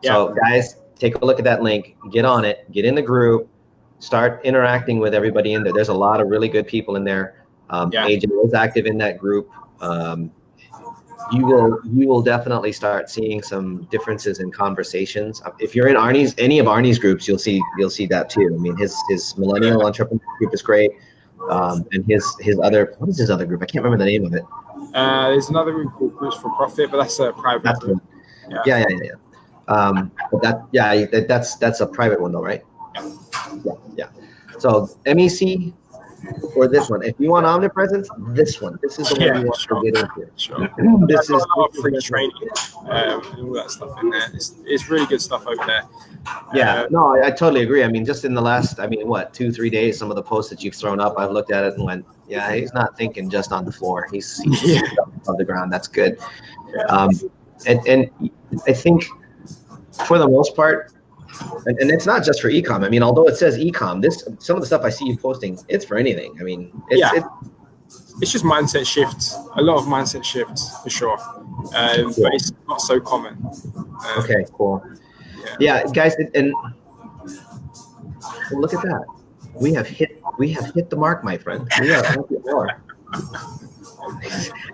Yeah. So guys, take a look at that link. Get on it. Get in the group. Start interacting with everybody in there. There's a lot of really good people in there. AJ is active in that group. You will definitely start seeing some differences in conversations. If you're in any of Arnie's groups, you'll see that too. I mean, his millennial entrepreneur group is great. and his other, what is his other group? I can't remember the name of it. There's another group called Groups for Profit, but that's a private group. Yeah. But that's a private one though, right? Yeah. So MEC or this one. If you want Omnipresence, this one. This is the one you want to get into. Sure. This is a lot of free training and all that stuff in there. It's really good stuff over there. Yeah, no, I totally agree. I mean, just in the last, 2-3 days, some of the posts that you've thrown up, I've looked at it and went, yeah, he's not thinking just on the floor. He's on the ground. That's good. And I think for the most part, and it's not just for ecom. I mean, although it says ecom, some of the stuff I see you posting, it's for anything. I mean, it's just mindset shifts. A lot of mindset shifts for sure, but it's not so common. Okay, cool. Yeah, guys, and look at that. We have hit the mark, my friend. We are at the hour.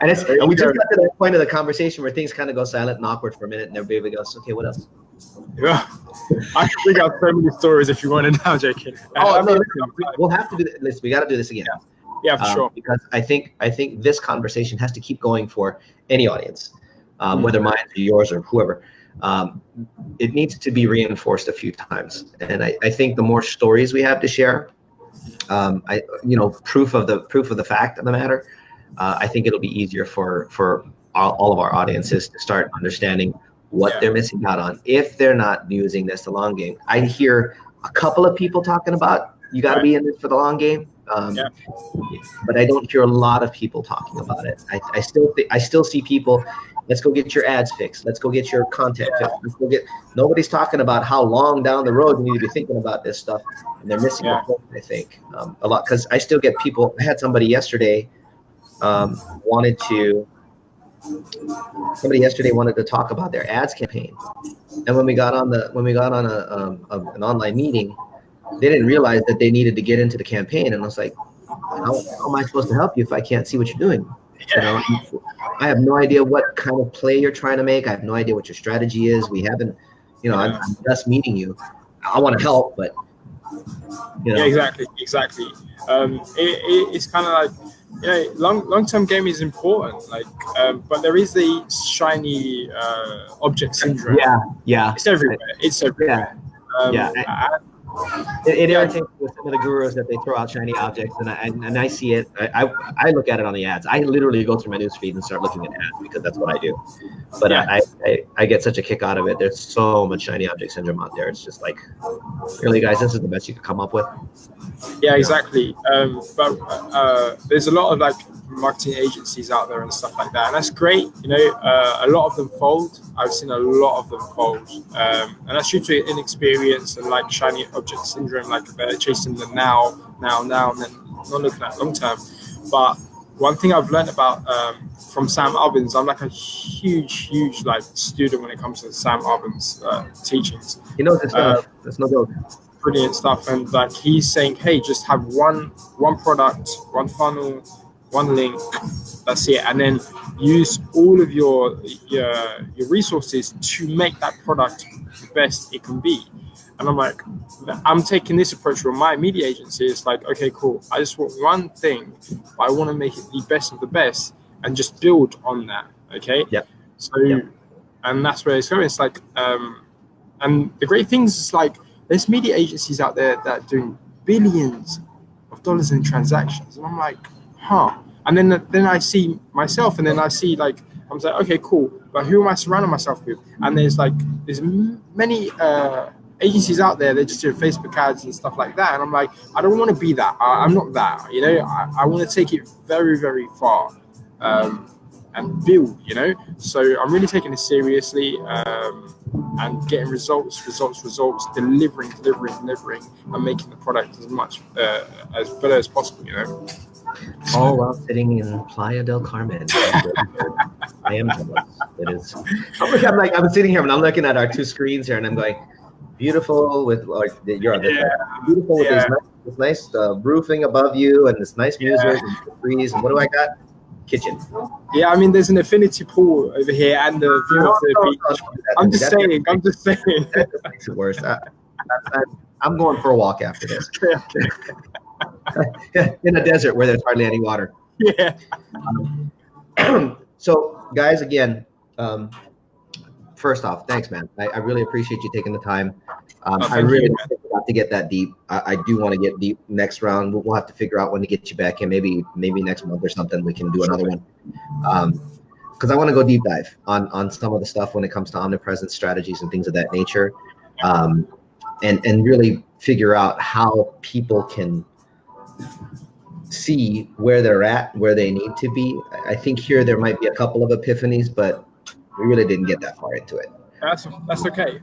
And we just got to that point of the conversation where things kind of go silent and awkward for a minute, and everybody goes, "Okay, what else?" Yeah, I can bring out so many stories if you want to now, JK. We'll have to do this. We got to do this again. Yeah, for sure. Because I think this conversation has to keep going for any audience, whether mine or yours or whoever. It needs to be reinforced a few times, and I think the more stories we have to share, proof of the fact of the matter, I think it'll be easier for all of our audiences to start understanding what they're missing out on if they're not using this the long game. I hear a couple of people talking about you got to be in this for the long game, but I don't hear a lot of people talking about it. I still see people. Let's go get your ads fixed. Let's go get your content fixed. Nobody's talking about how long down the road you need to be thinking about this stuff, and they're missing the point, I think, a lot, because I still get people. I had somebody yesterday wanted to talk about their ads campaign, and when we got on an online meeting, they didn't realize that they needed to get into the campaign, and I was like, how am I supposed to help you if I can't see what you're doing? I have no idea what kind of play you're trying to make. I have no idea what your strategy is. We haven't, I'm just meeting you. I want to help, but Yeah, exactly. It's kind of like, long-term game is important. But there is the shiny object syndrome. Yeah. It's everywhere. It irritates with some of the gurus that they throw out shiny objects, and I see it. I look at it on the ads. I literally go through my newsfeed and start looking at ads because that's what I do. But I get such a kick out of it. There's so much shiny object syndrome out there. It's just like, really, guys, this is the best you could come up with. Yeah, exactly. But there's a lot of marketing agencies out there and stuff like that, and that's great. A lot of them fold. I've seen a lot of them fold, and that's due to inexperience and shiny object syndrome, they're chasing the now, and then not looking at long term. But one thing I've learned about from Sam Albans, I'm a huge student when it comes to Sam Albans' teachings. He knows his stuff. That's no joke. Brilliant stuff, and he's saying, hey, just have one product, one funnel, one link, that's it, and then use all of your resources to make that product the best it can be. And I'm taking this approach with my media agency. It's okay, cool. I just want one thing, but I want to make it the best of the best and just build on that. Okay. Yep. And that's where it's going. It's and the great things is there's media agencies out there that are doing billions of dollars in transactions, and I'm and then I see myself, and then I see I'm okay, cool, but who am I surrounding myself with? And there's many agencies out there that just do Facebook ads and stuff like that, and I don't want to be that. I'm not that. I want to take it very, very far and build. So I'm really taking this seriously and getting results, delivering, and making the product as much as better as possible. All while sitting in Playa del Carmen. I am jealous. It is. I'm sitting here and I'm looking at our two screens here, and I'm going, beautiful with beautiful with this nice roofing above you and this nice music and the trees. And what do I got? Kitchen. Yeah, there's an infinity pool over here and the view of the beach. I'm just saying. That makes it worse. I'm going for a walk after this. in a desert where there's hardly any water. Yeah. So guys, again, first off, thanks, man. I really appreciate you taking the time. I really want to get that deep. I do want to get deep next round. We'll have to figure out when to get you back in. Maybe next month or something, we can do another one. Because I want to go deep dive on some of the stuff when it comes to omnipresence strategies and things of that nature. And really figure out how people can see where they're at, where they need to be. I think here there might be a couple of epiphanies, but we really didn't get that far into it. That's okay.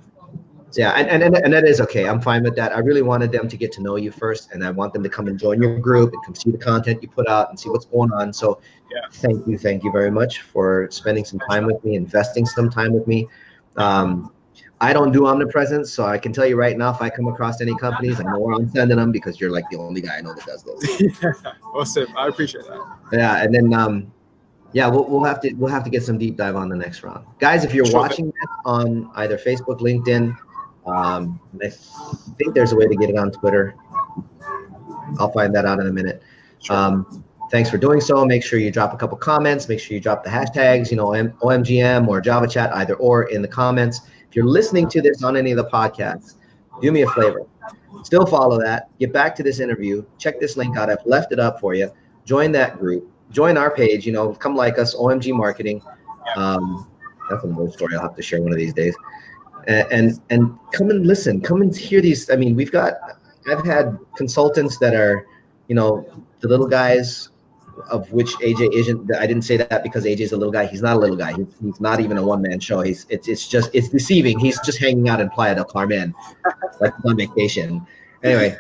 Yeah, and that is okay. I'm fine with that. I really wanted them to get to know you first, and I want them to come and join your group and come see the content you put out and see what's going on. So thank you very much for spending some time with me, investing some time with me. I don't do omnipresence, so I can tell you right now, if I come across any companies, I know where I'm sending them, because you're like the only guy I know that does this. Awesome. I appreciate that. Yeah, and then we'll have to get some deep dive on the next round, guys. If you're watching this on either Facebook, LinkedIn, I think there's a way to get it on Twitter. I'll find that out in a minute. Thanks for doing so. Make sure you drop a couple comments. Make sure you drop the hashtags, OMGM or Java Chat, either or, in the comments. If you're listening to this on any of the podcasts, do me a favor. Still follow that. Get back to this interview. Check this link out. I've left it up for you. Join that group. Join our page. Come like us, OMG Marketing. That's another story I'll have to share one of these days. And come and listen. Come and hear these. I mean, I've had consultants that are, the little guys, of which AJ isn't. I didn't say that because AJ's a little guy. He's not a little guy. He's not even a one-man show. It's deceiving. He's just hanging out in Playa del Carmen, like on vacation. Anyway,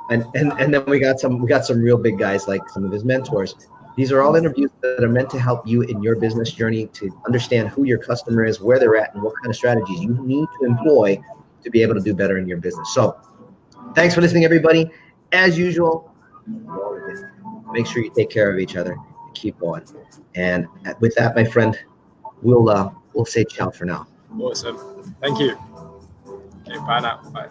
and then we got some real big guys, like some of his mentors. These are all interviews that are meant to help you in your business journey to understand who your customer is, where they're at, and what kind of strategies you need to employ to be able to do better in your business. So thanks for listening, everybody. As usual, make sure you take care of each other. Keep going. And with that, my friend, we'll say ciao for now. Awesome. Thank you. Okay, bye now. Bye.